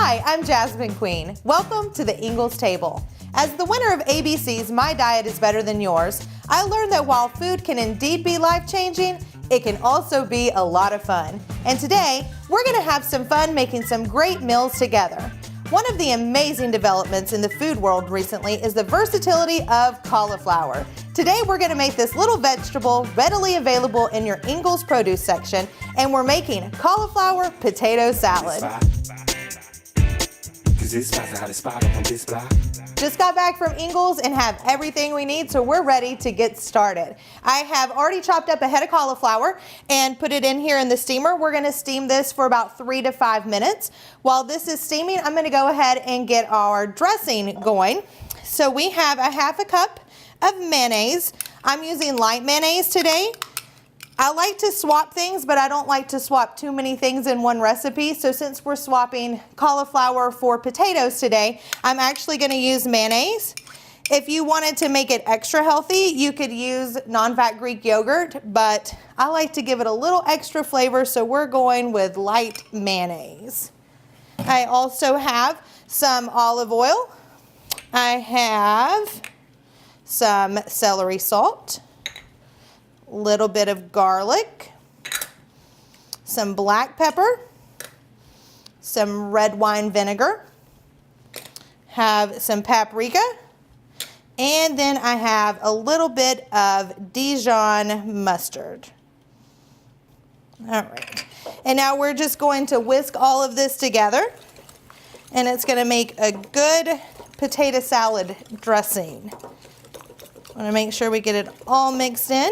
Hi, I'm Jasmin Queen. Welcome to the Ingles table. As the winner of ABC's My Diet is Better Than Yours, I learned that while food can indeed be life-changing, it can also be a lot of fun. And today, we're going to have some fun making some great meals together. One of the amazing developments in the food world recently is the versatility of cauliflower. Today we're going to make this little vegetable readily available in your Ingles produce section, and we're making cauliflower potato salad. Just got back from Ingles and have everything we need, so we're ready to get started. I have already chopped up a head of cauliflower and put it in here in the steamer. We're going to steam this for about 3 to 5 minutes. While this is steaming, I'm going to go ahead and get our dressing going. So we have a half a cup of mayonnaise. I'm using light mayonnaise today. I like to swap things, but I don't like to swap too many things in one recipe. So since we're swapping cauliflower for potatoes today, I'm actually going to use mayonnaise. If you wanted to make it extra healthy, you could use non-fat Greek yogurt, but I like to give it a little extra flavor, so we're going with light mayonnaise. I also have some olive oil. I have some celery salt, little bit of garlic, some black pepper, some red wine vinegar, have some paprika, and then I have a little bit of Dijon mustard. All right, and now we're just going to whisk all of this together, and it's going to make a good potato salad dressing. I want to make sure we get it all mixed in.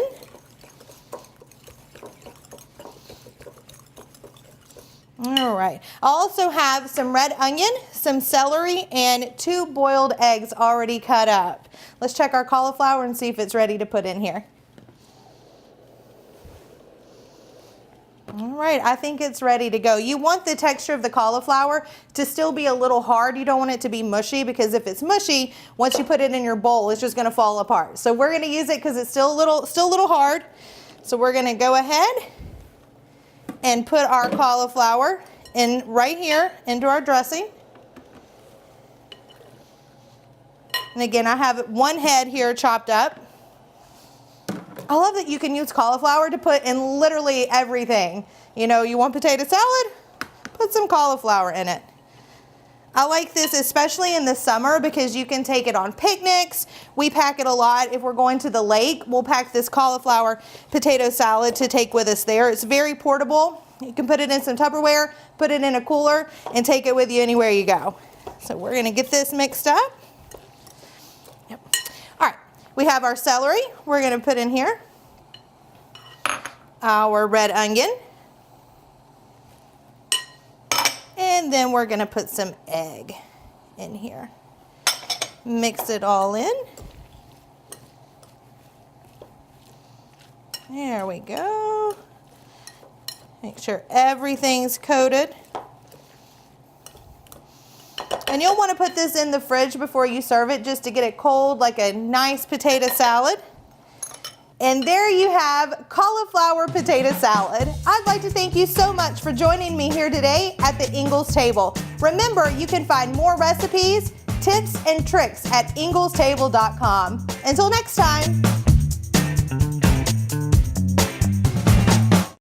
All right, I also have some red onion, some celery, and 2 boiled eggs already cut up. Let's check our cauliflower and see if it's ready to put in here. All right, I think it's ready to go. You want the texture of the cauliflower to still be a little hard. You don't want it to be mushy, because if it's mushy, once you put it in your bowl, it's just gonna fall apart. So we're gonna use it because it's still a little hard. So we're gonna go ahead and put our cauliflower in right here into our dressing. And again, I have 1 head here chopped up. I love that you can use cauliflower to put in literally everything. You know, you want potato salad? Put some cauliflower in it. I like this especially in the summer because you can take it on picnics. We pack it a lot. If we're going to the lake, we'll pack this cauliflower potato salad to take with us there. It's very portable. You can put it in some Tupperware, put it in a cooler, and take it with you anywhere you go. So we're going to get this mixed up. Yep. All right, we have our celery. We're going to put in here our red onion. And then we're going to put some egg in here. Mix it all in. There we go. Make sure everything's coated. And you'll want to put this in the fridge before you serve it, just to get it cold like a nice potato salad. And there you have cauliflower potato salad. I'd like to thank you so much for joining me here today at the Ingles table. Remember, you can find more recipes, tips, and tricks at inglestable.com. Until next time.